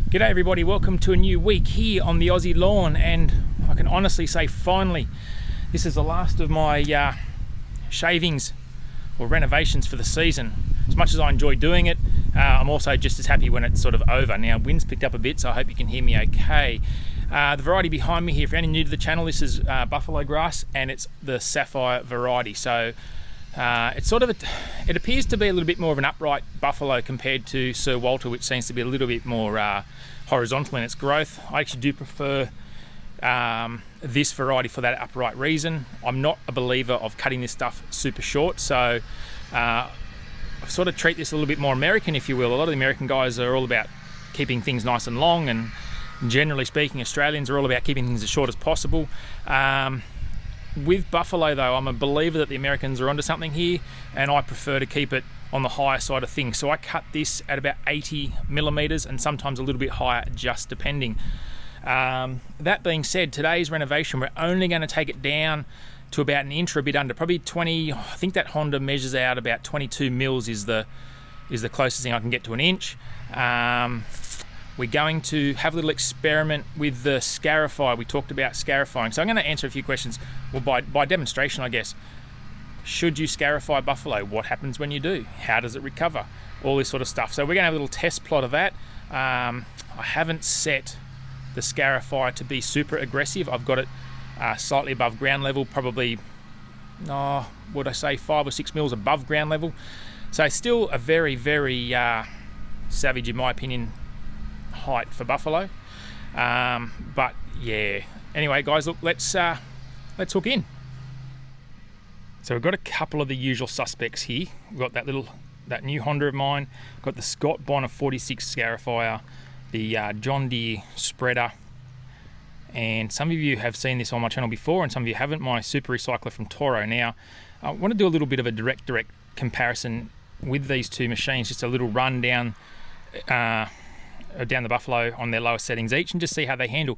G'day everybody, welcome to a new week here on the Aussie lawn, and I can honestly say finally this is the last of my shavings or renovations for the season. As much as I enjoy doing it, I'm also just as happy when it's sort of over. Now wind's picked up a bit, so I hope you can hear me okay. The variety behind me here, if you're any new to the channel, this is buffalo grass, and it's the Sapphire variety. So it's sort of it appears to be a little bit more of an upright buffalo compared to Sir Walter, which seems to be a little bit more horizontal in its growth. I actually do prefer this variety for that upright reason. I'm not a believer of cutting this stuff super short, so I sort of treat this a little bit more American, if you will. A lot of the American guys are all about keeping things nice and long, and generally speaking, Australians are all about keeping things as short as possible. With buffalo though, I'm a believer that the Americans are onto something here, and I prefer to keep it on the higher side of things. So I cut this at about 80 millimeters and sometimes a little bit higher, just depending. That being said, today's renovation, we're only going to take it down to about an inch or a bit under, probably 20. I think that Honda measures out about 22 mils is the closest thing I can get to an inch. We're going to have a little experiment with the Scarify. We talked about scarifying, so I'm going to answer a few questions, well, by demonstration, I guess. Should you scarify buffalo? What happens when you do? How does it recover? All this sort of stuff. So we're going to have a little test plot of that. I haven't set the Scarify to be super aggressive. I've got it slightly above ground level, probably, would I say 5 or 6 mils above ground level. So still a very, very savage, in my opinion, height for buffalo. But yeah. Anyway, guys, look, let's hook in. So we've got a couple of the usual suspects here. We've got that new Honda of mine. We've got the Scott Bonner 46 Scarifier, the John Deere spreader, and some of you have seen this on my channel before, and some of you haven't. My Super Recycler from Toro. Now, I want to do a little bit of a direct comparison with these two machines, just a little run down the buffalo on their lowest settings each, and just see how they handle.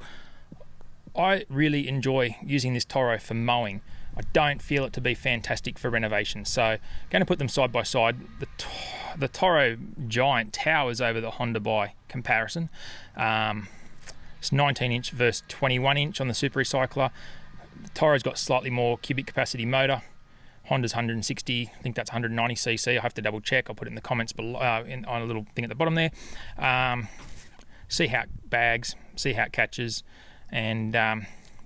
I really enjoy using this Toro for mowing. I don't feel it to be fantastic for renovation, so I'm going to put them side by side. The Toro Giant towers over the Honda by comparison. It's 19 inch versus 21 inch on the Super Recycler. The Toro's got slightly more cubic capacity motor. Honda's 160, I think that's 190 cc. I have to double check. I'll put it in the comments below, on a little thing at the bottom there. See how it bags, see how it catches, and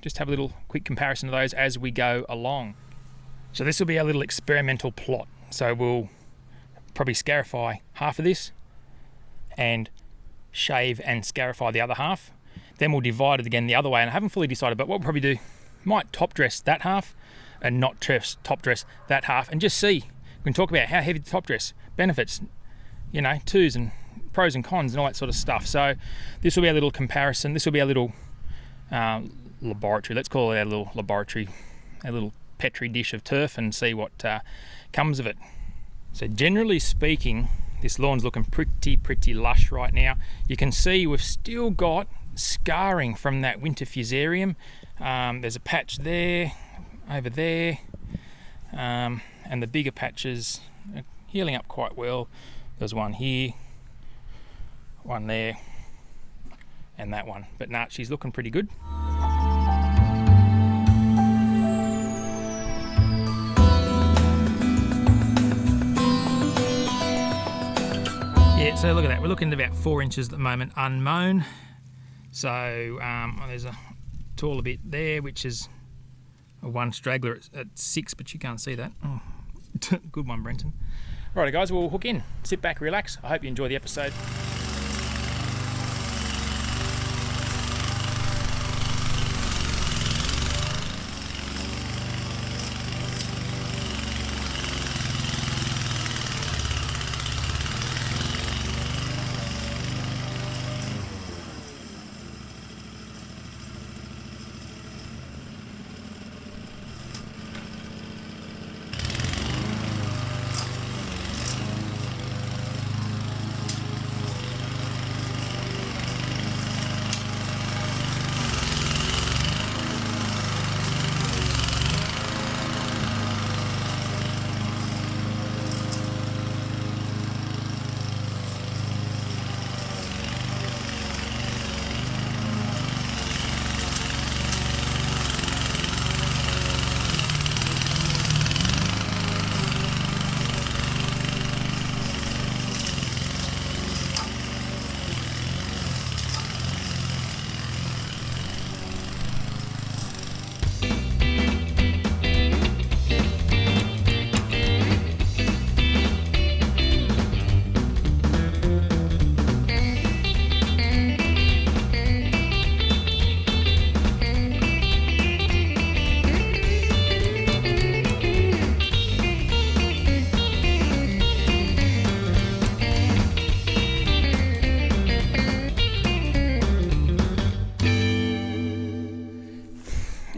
just have a little quick comparison of those as we go along. So this will be a little experimental plot. So we'll probably scarify half of this and shave and scarify the other half. Then we'll divide it again the other way, and I haven't fully decided, but what we'll probably do, might top dress that half and not top dress that half, and just see. We can talk about how heavy the top dress, benefits, twos and pros and cons and all that sort of stuff. So this will be a little comparison. This will be a little laboratory. Let's call it a little laboratory, a little petri dish of turf, and see what comes of it. So generally speaking, this lawn's looking pretty lush right now. You can see we've still got scarring from that winter fusarium. There's a patch there, over there, and the bigger patches are healing up quite well. There's one here, one there, and that one. But nah, she's looking pretty good. Yeah, so look at that. We're looking at about 4 inches at the moment unmown. So there's a taller bit there, which is a one straggler at 6, but you can't see that. Oh, good one, Brenton. Alright guys, we'll hook in. Sit back, relax. I hope you enjoy the episode.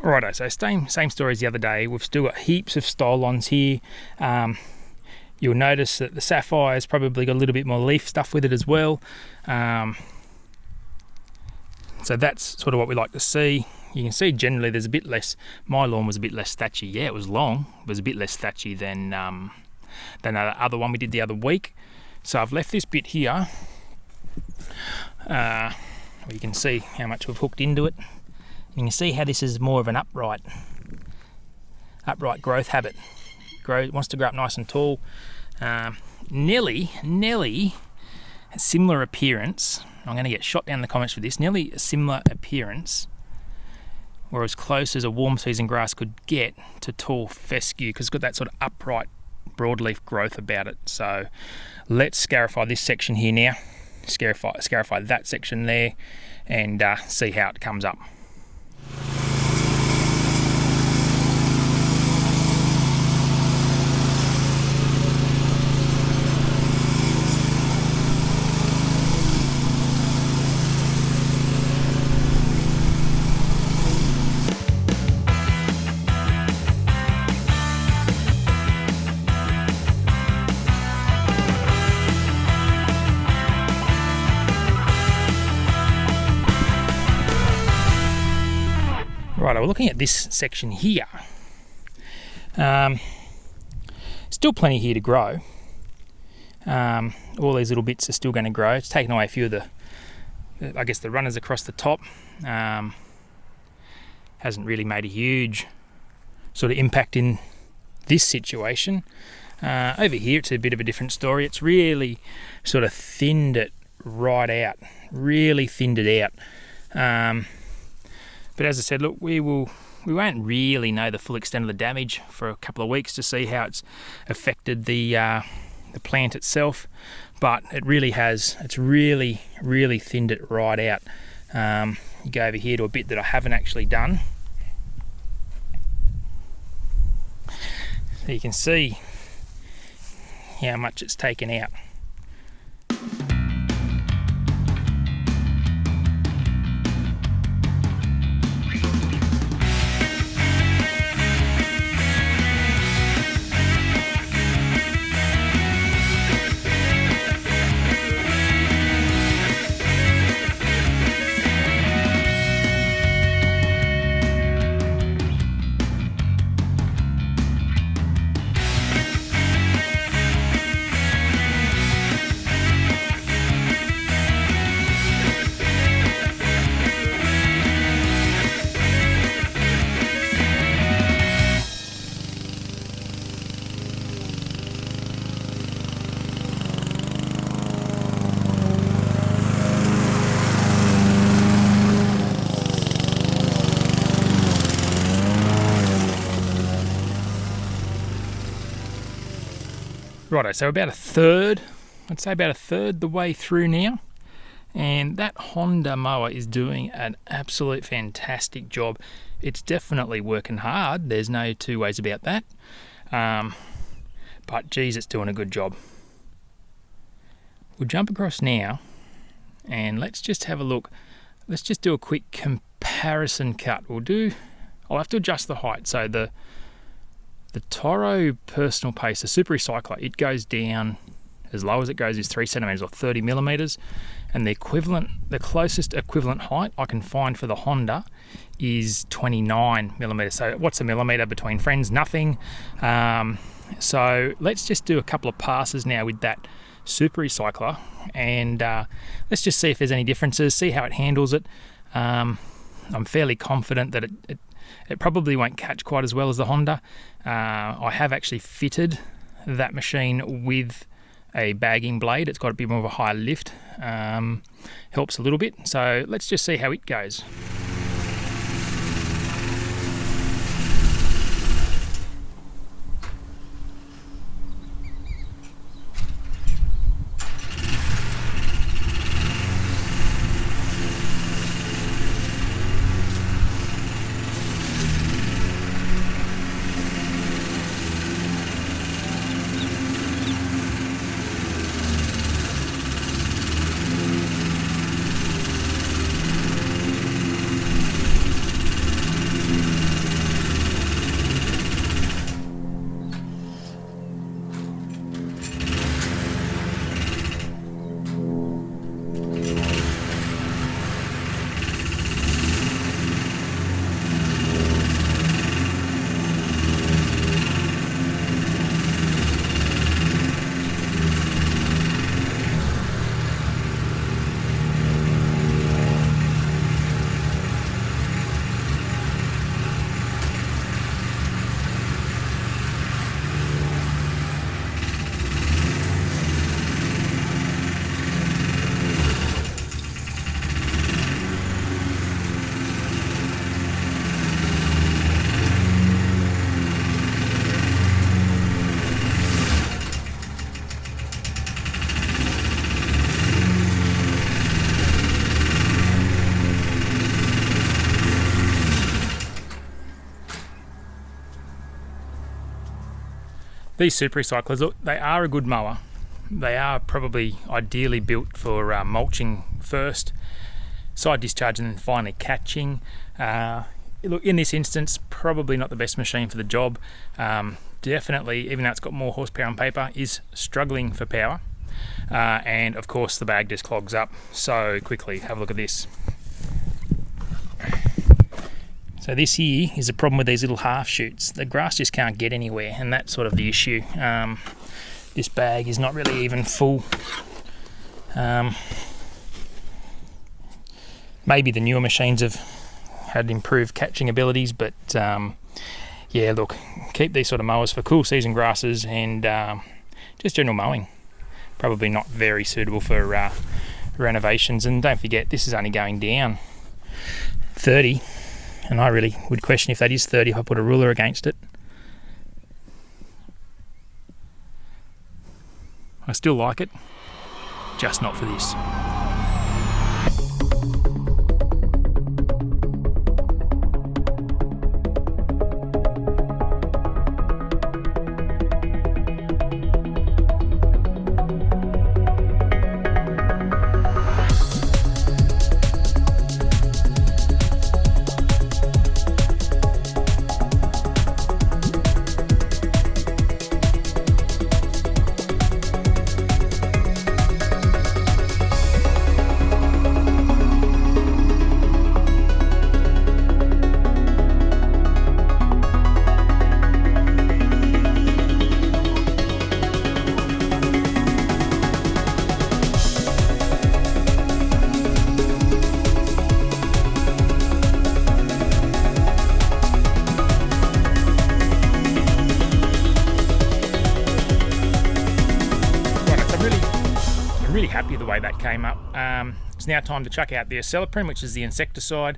Righto, so same story as the other day. We've still got heaps of style-ons here. You'll notice that the Sapphire's probably got a little bit more leaf stuff with it as well. So that's sort of what we like to see. You can see generally there's a bit less, my lawn was a bit less thatchy. Yeah, it was long, it was a bit less thatchy than the other one we did the other week. So I've left this bit here. You can see how much we've hooked into it. You can see how this is more of an upright growth habit. Wants to grow up nice and tall. Nelly, has similar appearance. I'm going to get shot down in the comments for this. Nearly a similar appearance, or as close as a warm season grass could get to tall fescue, because it's got that sort of upright broadleaf growth about it. So let's scarify this section here now, scarify that section there, and see how it comes up. Right, we're looking at this section here. Still plenty here to grow. All these little bits are still going to grow. It's taken away a few of the runners across the top. Hasn't really made a huge sort of impact in this situation. Over here it's a bit of a different story. It's really sort of thinned it right out, really thinned it out. But as I said, look, we won't really know the full extent of the damage for a couple of weeks to see how it's affected the plant itself. But it really has. It's really thinned it right out. You go over here to a bit that I haven't actually done. So you can see how much it's taken out. Righto, so about a third, I'd say about a third the way through now, and that Honda mower is doing an absolute fantastic job. It's definitely working hard, there's no two ways about that, but geez, it's doing a good job. We'll jump across now and let's just have a look. Let's just do a quick comparison cut. I'll have to adjust the height. So the Toro personal pace, the Super Recycler, it goes down as low as it goes is 3 centimeters or 30 millimeters, and the closest equivalent height I can find for the Honda is 29 millimeters. So what's a millimeter between friends? Nothing. So let's just do a couple of passes now with that Super Recycler, and let's just see if there's any differences, see how it handles it. I'm fairly confident that it probably won't catch quite as well as the Honda. I have actually fitted that machine with a bagging blade. It's got a bit more of a higher lift. Helps a little bit. So let's just see how it goes. These Super Recyclers, look, they are a good mower. They are probably ideally built for mulching first, side discharge, and then finally catching. Look, in this instance, probably not the best machine for the job. Definitely, even though it's got more horsepower on paper, is struggling for power. And of course the bag just clogs up so quickly. Have a look at this. So this here is a problem with these little half chutes. The grass just can't get anywhere, and that's sort of the issue. This bag is not really even full. Maybe the newer machines have had improved catching abilities, but yeah, look, keep these sort of mowers for cool season grasses and just general mowing. Probably not very suitable for renovations. And don't forget, this is only going down 30, and I really would question if that is 30 if I put a ruler against it. I still like it, just not for this. Happy with the way that came up. It's now time to chuck out the Aceleprine, which is the insecticide.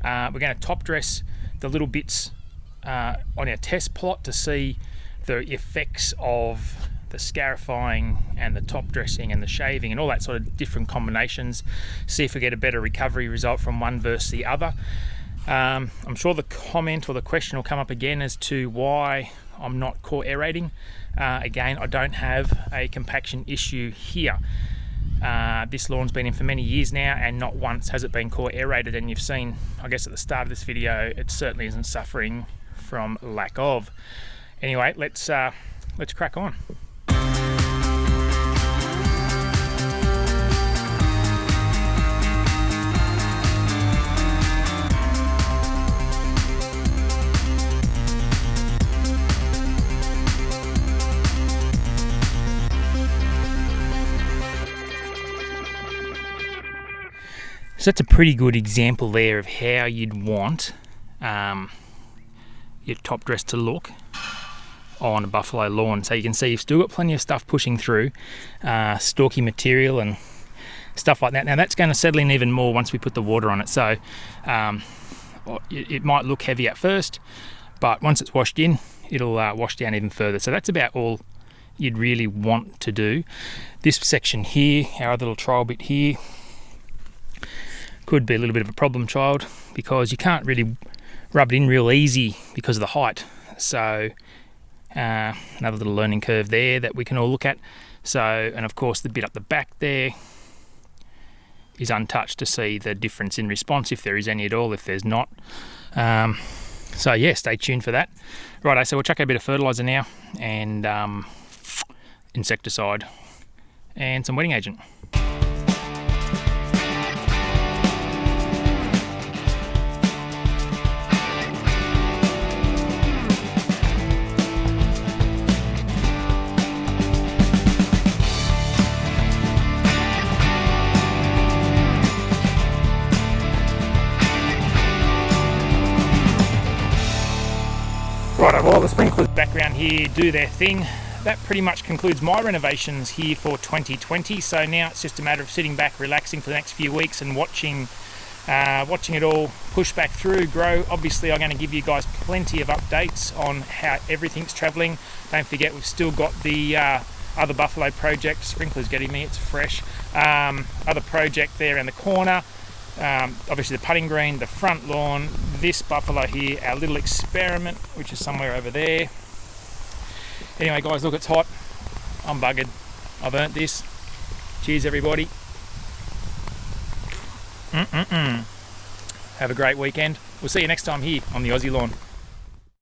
We're going to top dress the little bits on our test plot to see the effects of the scarifying and the top dressing and the shaving and all that sort of different combinations. See if we get a better recovery result from one versus the other. I'm sure the comment or the question will come up again as to why I'm not core aerating. Again, I don't have a compaction issue here. This lawn's been in for many years now, and not once has it been core aerated, and you've seen, I guess at the start of this video, it certainly isn't suffering from lack of. Anyway, let's crack on. So that's a pretty good example there of how you'd want your top dress to look on a buffalo lawn. So you can see you've still got plenty of stuff pushing through, stalky material and stuff like that. Now that's going to settle in even more once we put the water on it. So it might look heavy at first, but once it's washed in, it'll wash down even further. So that's about all you'd really want to do. This section here, our other little trial bit here, could be a little bit of a problem child because you can't really rub it in real easy because of the height. So another little learning curve there that we can all look at. So, and of course the bit up the back there is untouched to see the difference in response, if there is any at all, if there's not. So yeah, stay tuned for that. Righto, so we'll chuck a bit of fertilizer now and insecticide and some wetting agent. Right, while the sprinklers background here do their thing, that pretty much concludes my renovations here for 2020. So now it's just a matter of sitting back, relaxing for the next few weeks and watching it all push back through, grow. Obviously I'm going to give you guys plenty of updates on how everything's travelling. Don't forget we've still got the other buffalo project. Sprinkler's getting me, it's fresh. Other project there in the corner. Obviously the putting green, the front lawn, this buffalo here, our little experiment, which is somewhere over there. Anyway guys, look, it's hot. I'm buggered. I've earned this. Cheers everybody. Have a great weekend. We'll see you next time here on the Aussie Lawn.